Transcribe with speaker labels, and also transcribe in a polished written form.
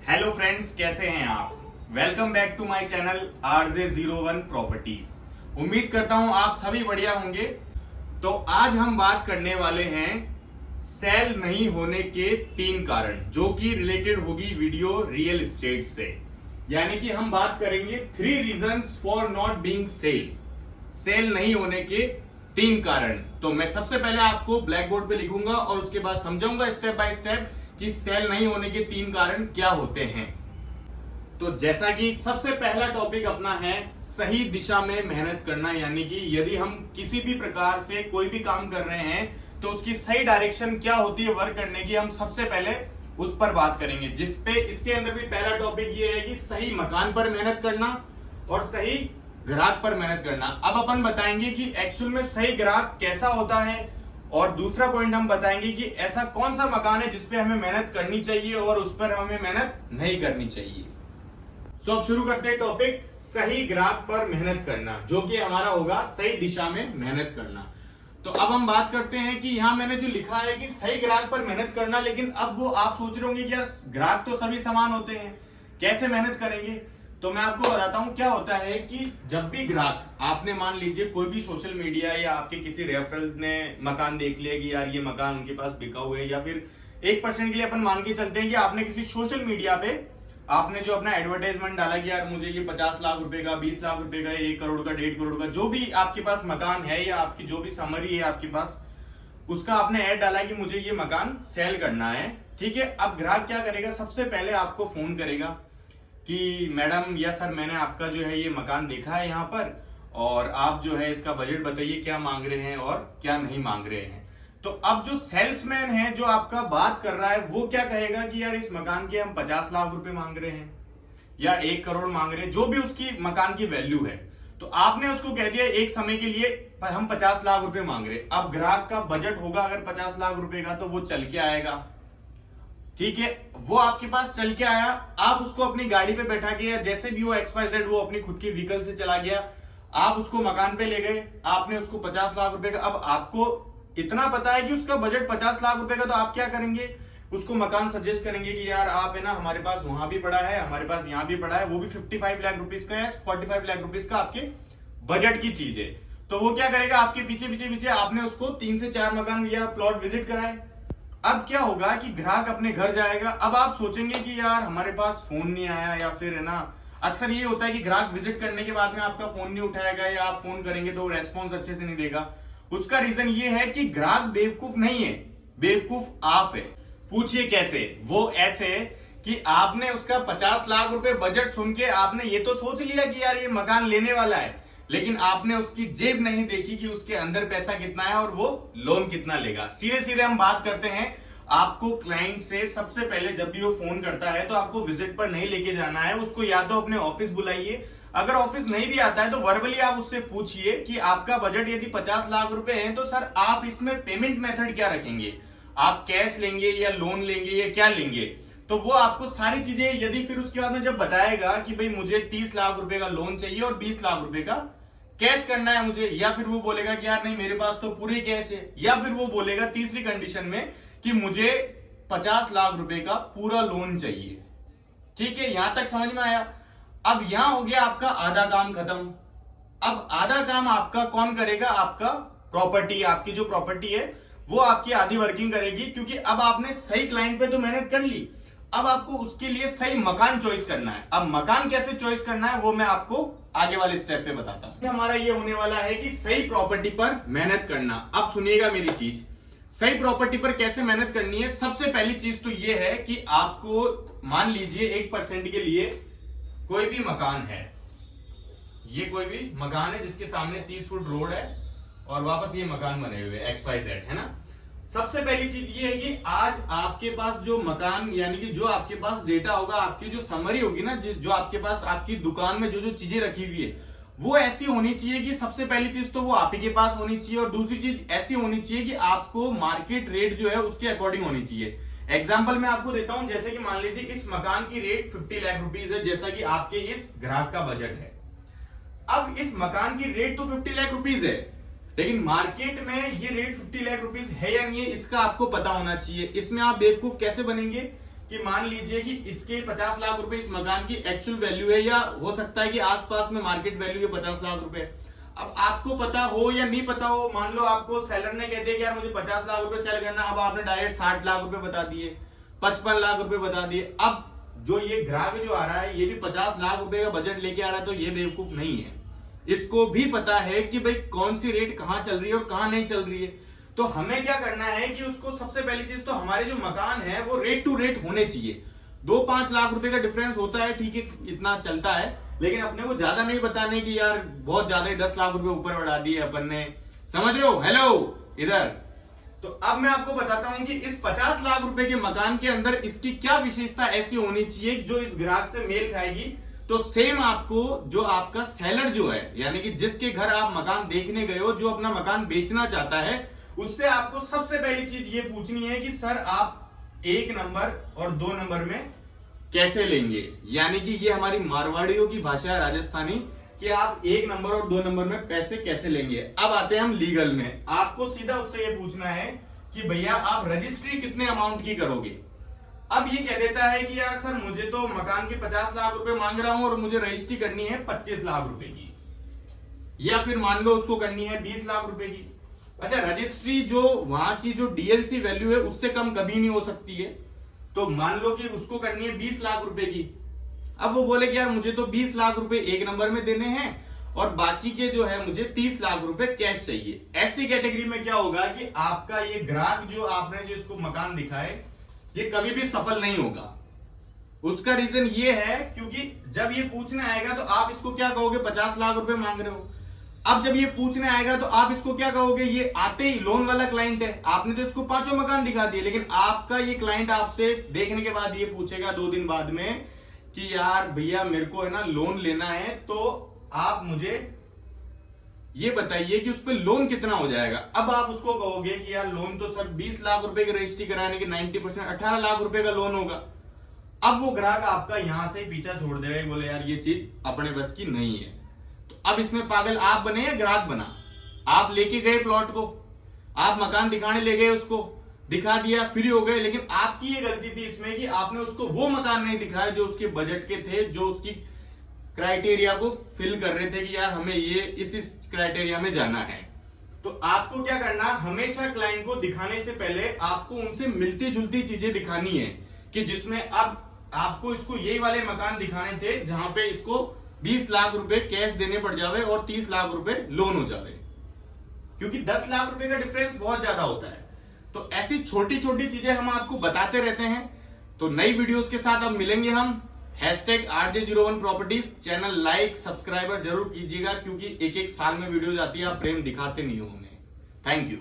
Speaker 1: Hello friends, कैसे हैं आप। Welcome back to my channel RJ01 properties. उम्मीद करता हूं आप सभी बढ़िया होंगे। तो आज हम बात करने वाले हैं सेल नहीं होने के 3 कारण, जो कि रिलेटेड होगी वीडियो रियल एस्टेट से। यानी कि हम बात करेंगे 3 reasons for not being sale नहीं होने के 3 कारण। तो मैं सबसे पहले आपको ब्लैक बोर्ड पे लिखूंगा और उसके बाद समझाऊंगा स्टेप बाय स्टेप कि सेल नहीं होने के 3 कारण क्या होते हैं। तो जैसा कि सबसे पहला टॉपिक अपना है सही दिशा में मेहनत करना। यानी कि यदि हम किसी भी प्रकार से कोई भी काम कर रहे हैं तो उसकी सही डायरेक्शन क्या होती है वर्क करने की, हम सबसे पहले उस पर बात करेंगे। जिसपे इसके अंदर भी पहला टॉपिक ये है कि सही मकान पर मेहनत करना और सही ग्राहक पर मेहनत करना। अब अपन बताएंगे कि एक्चुअल में सही ग्राहक कैसा होता है, और दूसरा पॉइंट हम बताएंगे कि ऐसा कौन सा मकान है जिसपे हमें मेहनत करनी चाहिए और उस पर हमें मेहनत नहीं करनी चाहिए। सो अब शुरू करते हैं टॉपिक सही ग्राहक पर मेहनत करना, जो कि हमारा होगा सही दिशा में मेहनत करना। तो अब हम बात करते हैं कि यहां मैंने जो लिखा है कि सही ग्राहक पर मेहनत करना, लेकिन अब वो आप सोच रहे होंगे कि यार ग्राहक तो सभी समान होते हैं, कैसे मेहनत करेंगे। तो मैं आपको बताता हूं क्या होता है कि जब भी ग्राहक, आपने मान लीजिए कोई भी सोशल मीडिया या आपके किसी रेफरेंस ने मकान देख लिया कि यार ये मकान उनके पास बिका हुआ है, या फिर 1% के लिए अपन मान के चलते हैं कि आपने किसी सोशल मीडिया पे आपने जो अपना एडवर्टाइजमेंट डाला कि यार मुझे ये 50 लाख रुपए का, 20 लाख रुपए का, 1 करोड़ का, 1.5 करोड़ का, जो भी आपके पास मकान है या आपकी जो भी समरी है आपके पास, उसका आपने ऐड डाला कि मुझे ये मकान सेल करना है। ठीक है, अब ग्राहक क्या करेगा, सबसे पहले आपको फोन करेगा कि मैडम या सर, मैंने आपका जो है ये मकान देखा है यहाँ पर, और आप जो है इसका बजट बताइए क्या मांग रहे हैं और क्या नहीं मांग रहे हैं। तो अब जो सेल्समैन है जो आपका बात कर रहा है वो क्या कहेगा कि यार इस मकान के हम 50 लाख रुपए मांग रहे हैं या 1 करोड़ मांग रहे हैं, जो भी उसकी मकान की वैल्यू है। तो आपने उसको कह दिया एक समय के लिए हम 50 लाख रुपए मांग रहे हैं। अब ग्राहक का बजट होगा अगर 50 लाख रुपए का, तो वो चल के आएगा। ठीक है, वो आपके पास चल के आया, आप उसको अपनी गाड़ी पे बैठा के या जैसे भी वो XYZ वो अपनी खुद की व्हीकल से चला गया, आप उसको मकान पे ले गए, आपने उसको 50 लाख रुपए का, अब आपको इतना पता है कि उसका बजट 50 लाख रुपए का, तो आप क्या करेंगे, उसको मकान सजेस्ट करेंगे कि यार आप है ना, हमारे पास वहां भी पड़ा है, हमारे पास यहाँ भी पड़ा है, वो भी 55 लाख रुपीज का है, 45 लाख रुपीज का आपके बजट की चीज है। तो वो क्या करेगा, आपके पीछे पीछे पीछे आपने उसको 3 से 4 मकान या प्लॉट विजिट कराए। अब क्या होगा कि ग्राहक अपने घर जाएगा। अब आप सोचेंगे कि यार हमारे पास फोन नहीं आया, या फिर है ना, अक्सर ये होता है कि ग्राहक विजिट करने के बाद में आपका फोन नहीं उठाएगा, या आप फोन करेंगे तो रेस्पॉन्स अच्छे से नहीं देगा। उसका रीजन ये है कि ग्राहक बेवकूफ नहीं है, बेवकूफ आप है। पूछिए कैसे, वो ऐसे कि आपने उसका 50 लाख रुपए बजट सुन के आपने ये तो सोच लिया कि यार ये मकान लेने वाला है, लेकिन आपने उसकी जेब नहीं देखी कि उसके अंदर पैसा कितना है और वो लोन कितना लेगा। सीधे सीधे हम बात करते हैं, आपको क्लाइंट से सबसे पहले जब भी वो फोन करता है तो आपको विजिट पर नहीं लेके जाना है, उसको या तो अपने ऑफिस बुलाइए, अगर ऑफिस नहीं भी आता है तो वर्बली आप उससे पूछिए कि आपका बजट यदि 50 लाख रुपए है तो सर आप इसमें पेमेंट मेथड क्या रखेंगे, आप कैश लेंगे या लोन लेंगे या क्या लेंगे। तो वो आपको सारी चीजें, यदि फिर उसके बाद में जब बताएगा कि भाई मुझे 30 लाख रुपए का लोन चाहिए और 20 लाख रुपए का कैश करना है मुझे, या फिर वो बोलेगा कि यार नहीं मेरे पास तो पूरे कैश है, या फिर वो बोलेगा तीसरी कंडीशन में कि मुझे 50 लाख रुपए का पूरा लोन चाहिए। ठीक है, यहां तक समझ में आया। अब यहां हो गया आपका आधा काम खत्म। अब आधा काम आपका कौन करेगा, आपका प्रॉपर्टी, आपकी जो प्रॉपर्टी है वो आपकी आधी वर्किंग करेगी, क्योंकि अब आपने सही क्लाइंट पे तो मेहनत कर ली, अब आपको उसके लिए सही मकान चॉइस करना है। अब मकान कैसे चॉइस करना है वो मैं आपको आगे वाले स्टेप पे बताता हूं। हमारा ये होने वाला है कि सही प्रॉपर्टी पर मेहनत करना। अब सुनिएगा मेरी चीज, सही प्रॉपर्टी पर कैसे मेहनत करनी है। सबसे पहली चीज तो ये है कि आपको मान लीजिए 1% के लिए कोई भी मकान है, ये कोई भी मकान है जिसके सामने 30 फुट रोड है और वापस ये मकान बने हुए XYZ है ना। सबसे पहली चीज ये है कि आज आपके पास जो मकान, यानी कि जो आपके पास डेटा होगा, आपकी जो समरी होगी ना, जो आपके पास आपकी दुकान में जो जो चीजें रखी हुई है वो ऐसी होनी चाहिए कि सबसे पहली चीज तो वो आप ही के पास होनी चाहिए, और दूसरी चीज ऐसी होनी चाहिए कि आपको मार्केट रेट जो है उसके अकॉर्डिंग होनी चाहिए। एग्जाम्पल मैं आपको देता हूं, जैसे कि मान लीजिए इस मकान की रेट 50 लाख रुपीज है, जैसा कि आपके इस ग्राहक का बजट है। अब इस मकान की रेट तो 50 लाख रुपीज है, लेकिन मार्केट में ये रेट 50 लाख रुपीज है या नहीं है इसका आपको पता होना चाहिए। इसमें आप बेवकूफ कैसे बनेंगे कि मान लीजिए कि इसके 50 लाख रुपए इस मकान की एक्चुअल वैल्यू है, या हो सकता है कि आसपास में मार्केट वैल्यू है 50 लाख रुपए। अब आपको पता हो या नहीं पता हो, मान लो आपको सेलर ने कह दिया कि यार मुझे 50 लाख रुपए सेल करना, अब आपने डायरेक्ट 60 लाख रुपए बता दिए, 55 लाख रुपए बता दिए। अब जो ये ग्राहक जो आ रहा है ये भी 50 लाख रुपए का बजट लेके आ रहा है, तो ये बेवकूफ नहीं है, इसको भी पता है कि भाई कौन सी रेट कहां चल रही है और कहां नहीं चल रही है। तो हमें क्या करना है कि उसको सबसे पहली चीज तो हमारे जो मकान है वो रेट टू रेट होने चाहिए। 2-5 लाख रुपए का डिफरेंस होता है, ठीक है, इतना चलता है, लेकिन अपने को ज्यादा नहीं बताने की यार बहुत ज्यादा ही 10 लाख रुपए ऊपर बढ़ा दिए अपन ने, समझ रहे हो। हेलो इधर। तो अब मैं आपको बताता हूं कि इस 50 लाख रुपए के मकान के अंदर इसकी क्या विशेषता ऐसी होनी चाहिए जो इस ग्राहक से मेल खाएगी। तो सेम आपको जो आपका सेलर जो है, यानी कि जिसके घर आप मकान देखने गए हो, जो अपना मकान बेचना चाहता है, उससे आपको सबसे पहली चीज ये पूछनी है कि सर आप 1 नंबर और 2 नंबर में कैसे लेंगे। यानी कि ये हमारी मारवाड़ियों की भाषा है, राजस्थानी, कि आप 1 नंबर और 2 नंबर में पैसे कैसे लेंगे। अब आते हैं हम लीगल में। आपको सीधा उससे ये पूछना है कि भैया आप रजिस्ट्री कितने अमाउंट की करोगे। अब ये कह देता है कि यार सर मुझे तो मकान के 50 लाख रुपए मांग रहा हूं और मुझे रजिस्ट्री करनी है 25 लाख रुपए की, या फिर मान लो उसको करनी है 20 लाख रुपए की। अच्छा, रजिस्ट्री जो वहां की जो डीएलसी वैल्यू है उससे कम कभी नहीं हो सकती है, तो मान लो कि उसको करनी है 20 लाख रुपए की। अब वो बोले कि यार मुझे तो 20 लाख रुपए 1 नंबर में देने हैं और बाकी के जो है मुझे 30 लाख रुपए कैश चाहिए। ऐसी कैटेगरी में क्या होगा कि आपका ये ग्राहक जो आपने जो इसको मकान दिखाए ये कभी भी सफल नहीं होगा। उसका रीजन ये है क्योंकि जब ये पूछने आएगा तो आप इसको क्या कहोगे, 50 लाख रुपए मांग रहे हो। अब जब ये पूछने आएगा तो आप इसको क्या कहोगे, ये आते ही लोन वाला क्लाइंट है, आपने तो इसको 5 मकान दिखा दिए, लेकिन आपका ये क्लाइंट आपसे देखने के बाद ये पूछेगा 2 दिन बाद में कि यार भैया मेरे को है ना लोन लेना है, तो आप मुझे ये बताइए कि उस पर लोन कितना हो जाएगा। अब आप उसको कहोगे कि यार लोन तो सर 20 लाख रुपए की रजिस्ट्री कराने के 90% 18 लाख रुपए का लोन होगा। अब वो ग्राहक आपका यहां से पीछा छोड़ देगा, बोले यार ये चीज अपने बस की नहीं है। तो अब इसमें पागल आप बने या ग्राहक बना। आप लेके गए प्लॉट को, आप मकान दिखाने ले गए, उसको दिखा दिया, फ्री हो गए, लेकिन आपकी ये गलती थी इसमें कि आपने उसको वो मकान नहीं दिखाया जो उसके बजट के थे, जो उसकी क्राइटेरिया को फिल कर रहे थे कि यार हमें ये इस क्राइटेरिया में जाना है। तो आपको क्या करना, हमेशा क्लाइंट को दिखाने से पहले आपको उनसे मिलती जुलती चीजें दिखानी है, कि जिसमें अब आपको इसको यही वाले मकान दिखाने थे जहां पे इसको 20 लाख रुपए कैश देने पड़ जावे और 30 लाख रुपए लोन हो जावे, क्योंकि 10 लाख रुपए का डिफरेंस बहुत ज्यादा होता है। तो ऐसी छोटी छोटी चीजें हम आपको बताते रहते हैं। तो नई वीडियोस के साथ अब मिलेंगे हम। #RJ01 properties channel like subscriber जरूर कीजिएगा, क्योंकि एक साल में वीडियो आती है, आप प्रेम दिखाते नहीं हो हमें। Thank you.